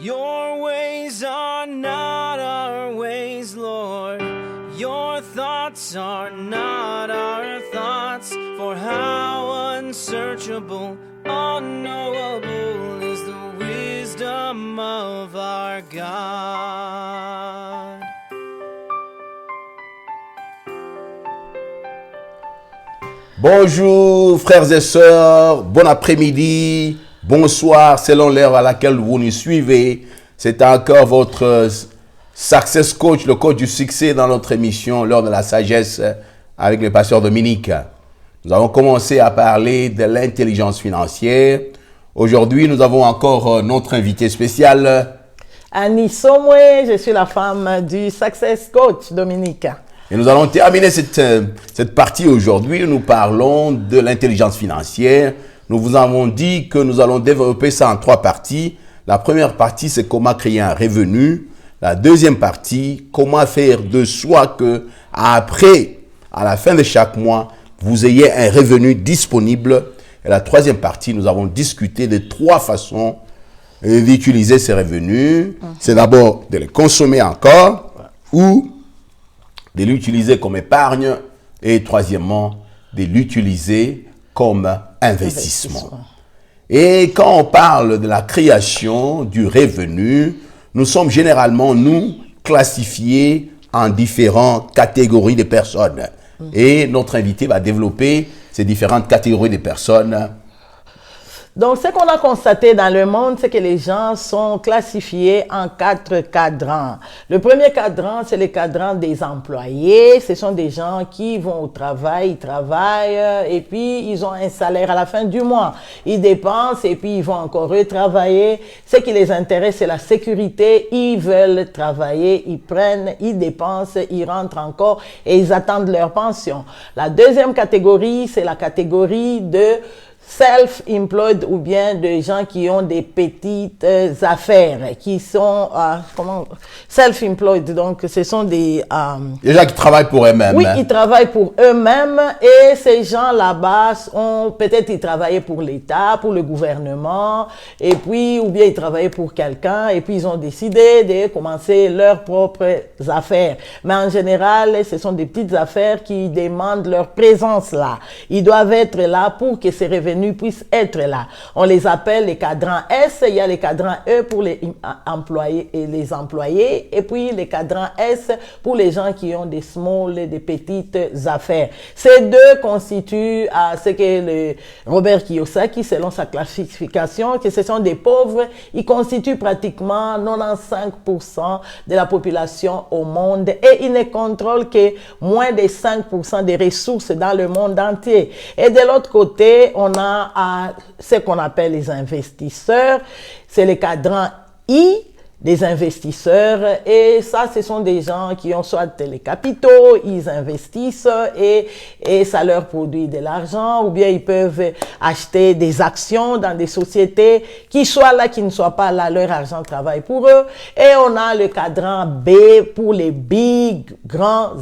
Your ways are not our ways, Lord. Your thoughts are not our thoughts. For how unsearchable, unknowable is the wisdom of our God. Bonjour frères et sœurs, bon après-midi, bonsoir selon l'heure à laquelle vous nous suivez. C'est encore votre Success Coach, le coach du succès dans notre émission L'heure de la sagesse avec le pasteur Dominique. Nous avons commencé à parler de l'intelligence financière. Aujourd'hui, nous avons encore notre invité spécial. Annie Somwe, je suis la femme du Success Coach Dominique. Et nous allons terminer cette partie aujourd'hui. Nous parlons de l'intelligence financière. Nous vous avons dit que nous allons développer ça en 3 parties. La première partie, c'est comment créer un revenu. La deuxième partie, comment faire de sorte que après, à la fin de chaque mois, vous ayez un revenu disponible. Et la troisième partie, nous avons discuté de 3 façons d'utiliser ces revenus. C'est d'abord de les consommer encore ou de l'utiliser comme épargne et troisièmement, de l'utiliser comme investissement. Et quand on parle de la création du revenu, nous sommes généralement, nous, classifiés en différentes catégories de personnes. Et notre invité va développer ces différentes catégories de personnes. Donc, ce qu'on a constaté dans le monde, c'est que les gens sont classifiés en 4 cadrans. Le premier cadran, c'est le cadran des employés. Ce sont des gens qui vont au travail, ils travaillent et puis ils ont un salaire à la fin du mois. Ils dépensent et puis ils vont encore retravailler. Ce qui les intéresse, c'est la sécurité. Ils veulent travailler, ils prennent, ils dépensent, ils rentrent encore et ils attendent leur pension. La deuxième catégorie, c'est la catégorie de self-employed ou bien de gens qui ont des petites affaires, qui sont self-employed, donc ce sont des gens qui travaillent pour eux-mêmes. Oui, ils travaillent pour eux-mêmes et ces gens là-bas ont peut-être ils travaillaient pour l'État, pour le gouvernement et puis ou bien ils travaillaient pour quelqu'un et puis ils ont décidé de commencer leurs propres affaires. Mais en général, ce sont des petites affaires qui demandent leur présence là. Ils doivent être là pour que ces revenus puissent être là. On les appelle les cadrans S, il y a les cadrans E pour les employés et les employés, et puis les cadrans S pour les gens qui ont des small, des petites affaires. Ces deux constituent ce que Robert Kiyosaki, selon sa classification, que ce sont des pauvres, ils constituent pratiquement 95% de la population au monde et ils ne contrôlent que moins de 5% des ressources dans le monde entier. Et de l'autre côté, on a ce qu'on appelle les investisseurs, c'est le cadran I des investisseurs et ça ce sont des gens qui ont soit les capitaux, ils investissent et ça leur produit de l'argent ou bien ils peuvent acheter des actions dans des sociétés qui soient là, qui ne soient pas là, leur argent travaille pour eux et on a le cadran B pour les grandes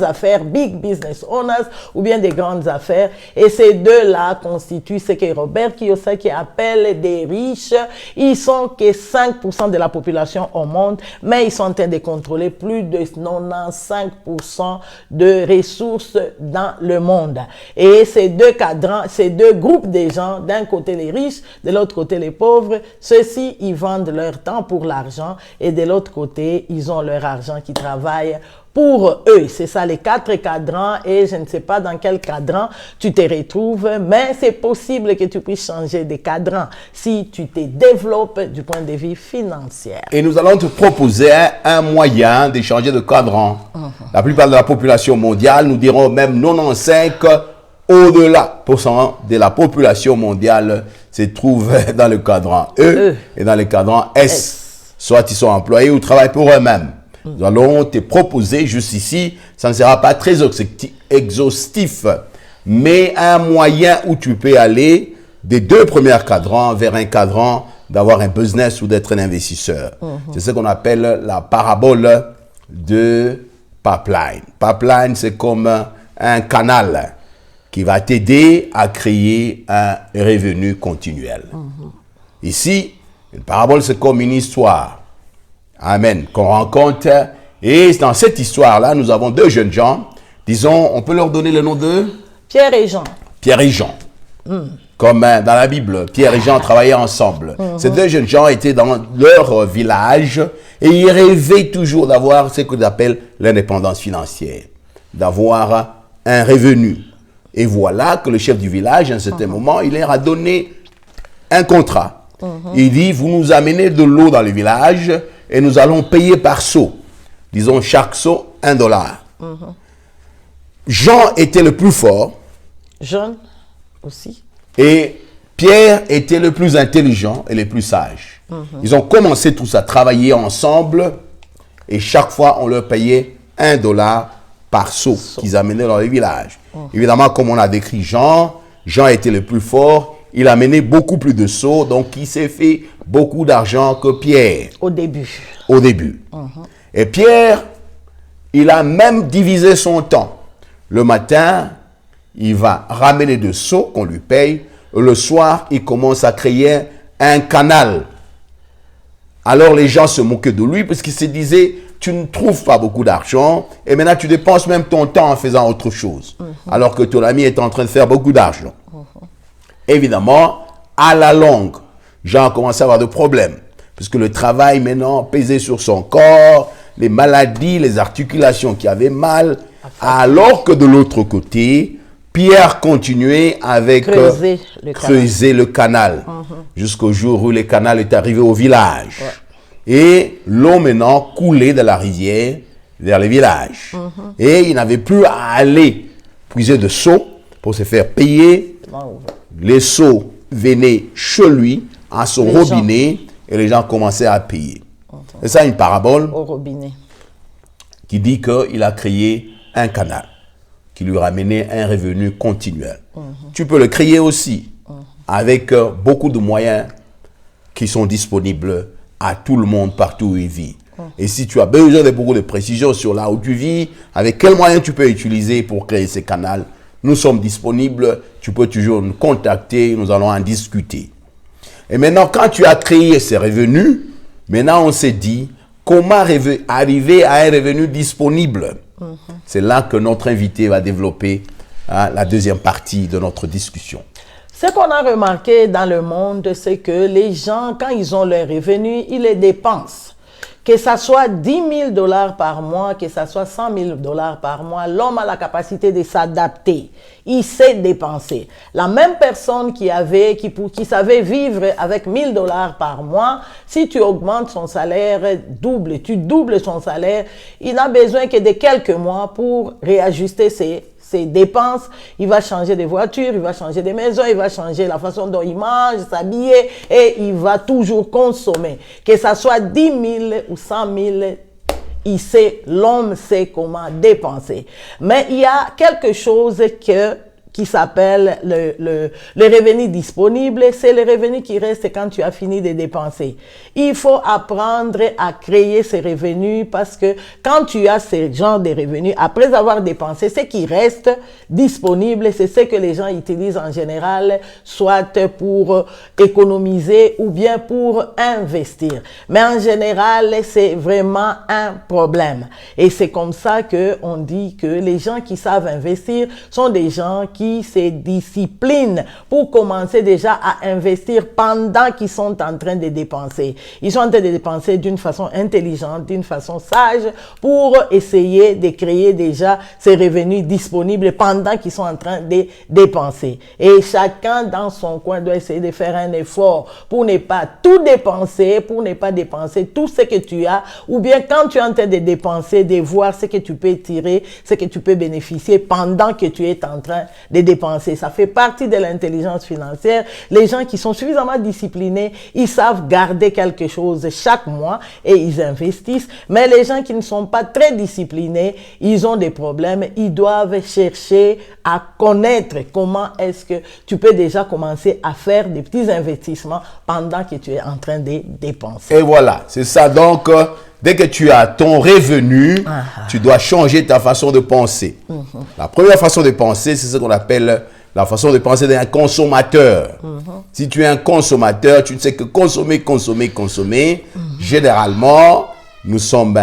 affaires, big business owners ou bien des grandes affaires et ces deux-là constituent ce que Robert Kiyosaki appelle des riches, ils sont que 5% de la population au monde, mais ils sont en train de contrôler plus de 95% de ressources dans le monde. Et ces deux cadrans, ces deux groupes de gens, d'un côté les riches, de l'autre côté les pauvres, ceux-ci, ils vendent leur temps pour l'argent et de l'autre côté, ils ont leur argent qui travaille pour eux. C'est ça les 4 cadrans et je ne sais pas dans quel cadran tu te retrouves, mais c'est possible que tu puisses changer de cadran si tu te développes du point de vue financier. Et nous allons te proposer un moyen de changer de cadran. La plupart de la population mondiale, nous dirons même 95 au-delà de la population mondiale se trouve dans le cadran E et dans le cadran S. Soit ils sont employés ou travaillent pour eux-mêmes. Nous allons te proposer juste ici, ça ne sera pas très exhaustif, mais un moyen où tu peux aller des 2 premiers cadrans vers un cadran d'avoir un business ou d'être un investisseur. C'est ce qu'on appelle la parabole de pipeline. Pipeline, c'est comme un canal qui va t'aider à créer un revenu continuel. Ici, Une parabole, c'est comme une histoire. Amen. Qu'on rencontre. Et dans cette histoire-là, nous avons deux jeunes gens. Disons, on peut leur donner le nom de Pierre et Jean. Pierre et Jean. Comme dans la Bible, Pierre et Jean travaillaient ensemble. Ces deux jeunes gens étaient dans leur village et ils rêvaient toujours d'avoir ce qu'ils appellent l'indépendance financière, d'avoir un revenu. Et voilà que le chef du village, à un certain moment, il leur a donné un contrat. Il dit, vous nous amenez de l'eau dans le village et nous allons payer par seau. Disons, chaque seau, $1. Jean était le plus fort. Jean aussi. Et Pierre était le plus intelligent et le plus sage. Ils ont commencé tous à travailler ensemble et chaque fois, on leur payait $1 par seau qu'ils amenaient dans les villages. Évidemment, comme on a décrit Jean était le plus fort. Il a mené beaucoup plus de seaux, donc il s'est fait beaucoup d'argent que Pierre. Au début. Et Pierre, il a même divisé son temps. Le matin, il va ramener des seaux qu'on lui paye. Le soir, il commence à créer un canal. Alors les gens se moquaient de lui parce qu'ils se disaient, tu ne trouves pas beaucoup d'argent et maintenant tu dépenses même ton temps en faisant autre chose. Alors que ton ami est en train de faire beaucoup d'argent. Évidemment, à la longue, Jean a commencé à avoir des problèmes. Puisque le travail maintenant pesait sur son corps, les maladies, les articulations qui avaient mal. Alors que de l'autre côté, Pierre continuait avec creuser le canal. Jusqu'au jour où le canal est arrivé au village. Et l'eau maintenant coulait de la rivière vers le village. Et il n'avait plus à aller puiser de seaux pour se faire payer. Les seaux venaient chez lui, à son robinet, et les gens commençaient à payer. C'est ça une parabole Au robinet. Qui dit qu'il a créé un canal qui lui ramenait un revenu continuel. Tu peux le créer aussi avec beaucoup de moyens qui sont disponibles à tout le monde partout où il vit. Et si tu as besoin de beaucoup de précisions sur là où tu vis, avec quels moyens tu peux utiliser pour créer ce canal, nous sommes disponibles. Tu peux toujours nous contacter, nous allons en discuter. Et maintenant, quand tu as créé ces revenus, maintenant on s'est dit, comment arriver à un revenu disponible? C'est là que notre invité va développer la deuxième partie de notre discussion. Ce qu'on a remarqué dans le monde, c'est que les gens, quand ils ont leurs revenus, ils les dépensent. Que ça soit $10 000 par mois, que ça soit $100 000 par mois, l'homme a la capacité de s'adapter. Il sait dépenser. La même personne qui savait vivre avec $1 000 par mois, si tu augmentes son salaire tu doubles son salaire, il n'a besoin que de quelques mois pour réajuster ses dépenses. Il va changer de voiture, il va changer de maison, il va changer la façon dont il mange, s'habiller, et il va toujours consommer. Que ça soit 10 000 ou 100 000, l'homme sait comment dépenser. Mais il y a quelque chose qui s'appelle le revenu disponible. C'est le revenu qui reste quand tu as fini de dépenser. Il faut apprendre à créer ces revenus parce que quand tu as ce genre de revenus, après avoir dépensé, ce qui reste disponible, c'est ce que les gens utilisent en général, soit pour économiser ou bien pour investir. Mais en général, c'est vraiment un problème. Et c'est comme ça qu'on dit que les gens qui savent investir sont des gens qui se disciplinent pour commencer déjà à investir pendant qu'ils sont en train de dépenser. Ils sont en train de dépenser d'une façon intelligente, d'une façon sage pour essayer de créer déjà ces revenus disponibles pendant qu'ils sont en train de dépenser. Et chacun dans son coin doit essayer de faire un effort pour ne pas tout dépenser, pour ne pas dépenser tout ce que tu as, ou bien quand tu es en train de dépenser, de voir ce que tu peux tirer, ce que tu peux bénéficier pendant que tu es en train de dépenser. Ça fait partie de l'intelligence financière. Les gens qui sont suffisamment disciplinés, ils savent garder quelque chose chaque mois et ils investissent. Mais les gens qui ne sont pas très disciplinés, ils ont des problèmes. Ils doivent chercher à connaître comment est-ce que tu peux déjà commencer à faire des petits investissements pendant que tu es en train de dépenser. Et voilà, c'est ça. Donc, dès que tu as ton revenu, tu dois changer ta façon de penser. La première façon de penser, c'est ce qu'on appelle la façon de penser d'un consommateur. Si tu es un consommateur, tu ne sais que consommer, consommer, consommer. Généralement, nous sommes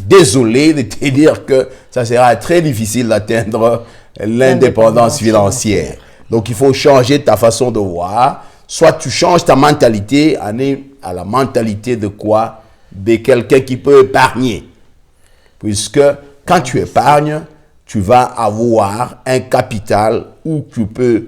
désolés de te dire que ça sera très difficile d'atteindre l'indépendance financière. Donc, il faut changer ta façon de voir. Soit tu changes ta mentalité à la mentalité de quoi? De quelqu'un qui peut épargner. Puisque quand tu épargnes, tu vas avoir un capital où tu peux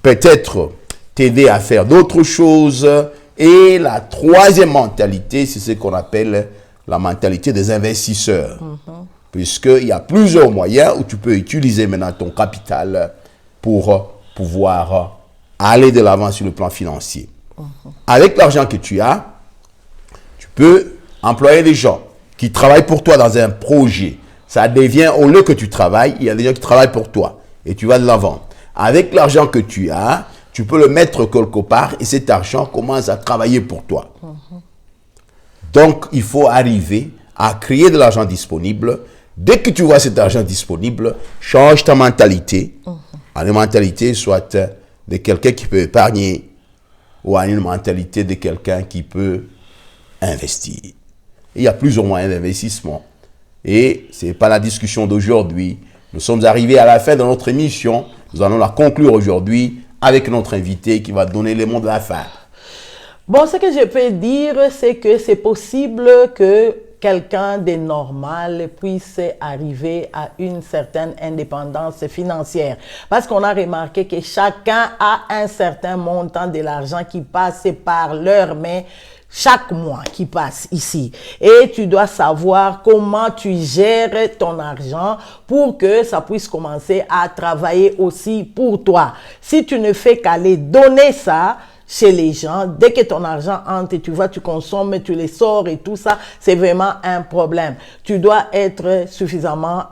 peut-être t'aider à faire d'autres choses. Et la troisième mentalité, c'est ce qu'on appelle la mentalité des investisseurs. Puisqu'il y a plusieurs moyens où tu peux utiliser maintenant ton capital pour pouvoir aller de l'avant sur le plan financier. Avec l'argent que tu as, tu peux employer des gens qui travaillent pour toi dans un projet. Ça devient, au lieu que tu travailles, il y a des gens qui travaillent pour toi et tu vas de l'avant. Avec l'argent que tu as, tu peux le mettre quelque part et cet argent commence à travailler pour toi. Donc, il faut arriver à créer de l'argent disponible. Dès que tu vois cet argent disponible, change ta mentalité. À une mentalité soit de quelqu'un qui peut épargner ou à une mentalité de quelqu'un qui peut investir. Il y a plusieurs moyens d'investissement. Et ce n'est pas la discussion d'aujourd'hui. Nous sommes arrivés à la fin de notre émission. Nous allons la conclure aujourd'hui avec notre invité qui va donner les mots de la fin. Bon, ce que je peux dire, c'est que c'est possible que quelqu'un de normal puisse arriver à une certaine indépendance financière. Parce qu'on a remarqué que chacun a un certain montant de l'argent qui passe par leurs mains chaque mois qui passe ici. Et tu dois savoir comment tu gères ton argent pour que ça puisse commencer à travailler aussi pour toi. Si tu ne fais qu'aller donner ça chez les gens, dès que ton argent entre, tu vas, tu consommes, tu les sors et tout ça, c'est vraiment un problème. Tu dois être suffisamment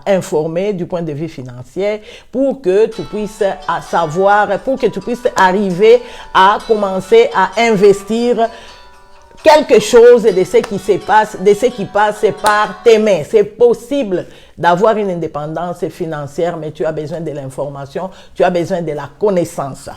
informé du point de vue financier pour que tu puisses savoir, pour que tu puisses arriver à commencer à investir quelque chose de ce qui se passe, de ce qui passe par tes mains. C'est possible d'avoir une indépendance financière, mais tu as besoin de l'information, tu as besoin de la connaissance.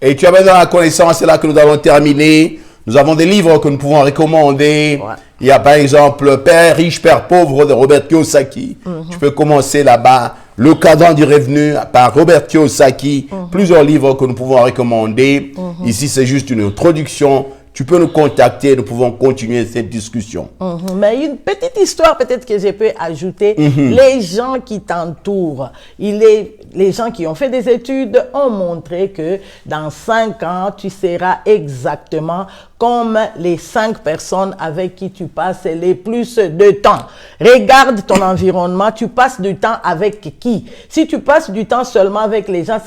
Et tu as besoin de la connaissance, c'est là que nous allons terminer. Nous avons des livres que nous pouvons recommander. Ouais. Il y a par exemple Père riche, Père pauvre de Robert Kiyosaki. Tu peux commencer là-bas. Le cadran du revenu par Robert Kiyosaki. Plusieurs livres que nous pouvons recommander. Ici, c'est juste une introduction. Tu peux nous contacter, nous pouvons continuer cette discussion. Mais une petite histoire peut-être que je peux ajouter. Les gens qui t'entourent, les gens qui ont fait des études ont montré que dans 5 ans, tu seras exactement comme les 5 personnes avec qui tu passes le plus de temps. Regarde ton environnement, tu passes du temps avec qui? Si tu passes du temps seulement avec les gens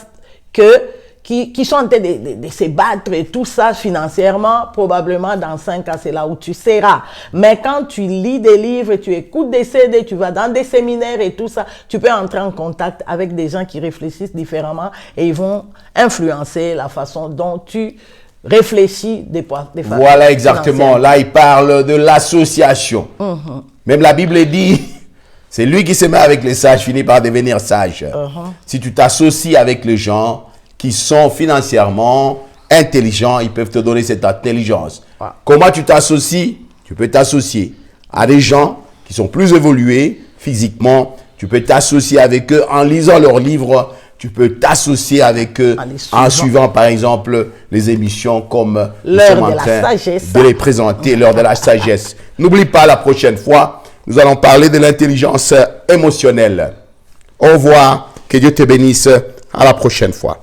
qui sont en train de se battre et tout ça financièrement, probablement dans 5 ans, c'est là où tu seras. Mais quand tu lis des livres, tu écoutes des CD, tu vas dans des séminaires et tout ça, tu peux entrer en contact avec des gens qui réfléchissent différemment et ils vont influencer la façon dont tu réfléchis des façons. Voilà exactement. Là, il parle de l'association. Même la Bible dit, c'est lui qui se met avec les sages finit par devenir sage. Si tu t'associes avec les gens qui sont financièrement intelligents, ils peuvent te donner cette intelligence. Comment tu t'associes? Tu peux t'associer à des gens qui sont plus évolués physiquement. Tu peux t'associer avec eux en lisant leurs livres. Tu peux t'associer avec eux en suivant, par exemple, les émissions comme nous sommes en train de les présenter, l'heure de la sagesse. N'oublie pas, la prochaine fois, nous allons parler de l'intelligence émotionnelle. Au revoir. Que Dieu te bénisse. À la prochaine fois.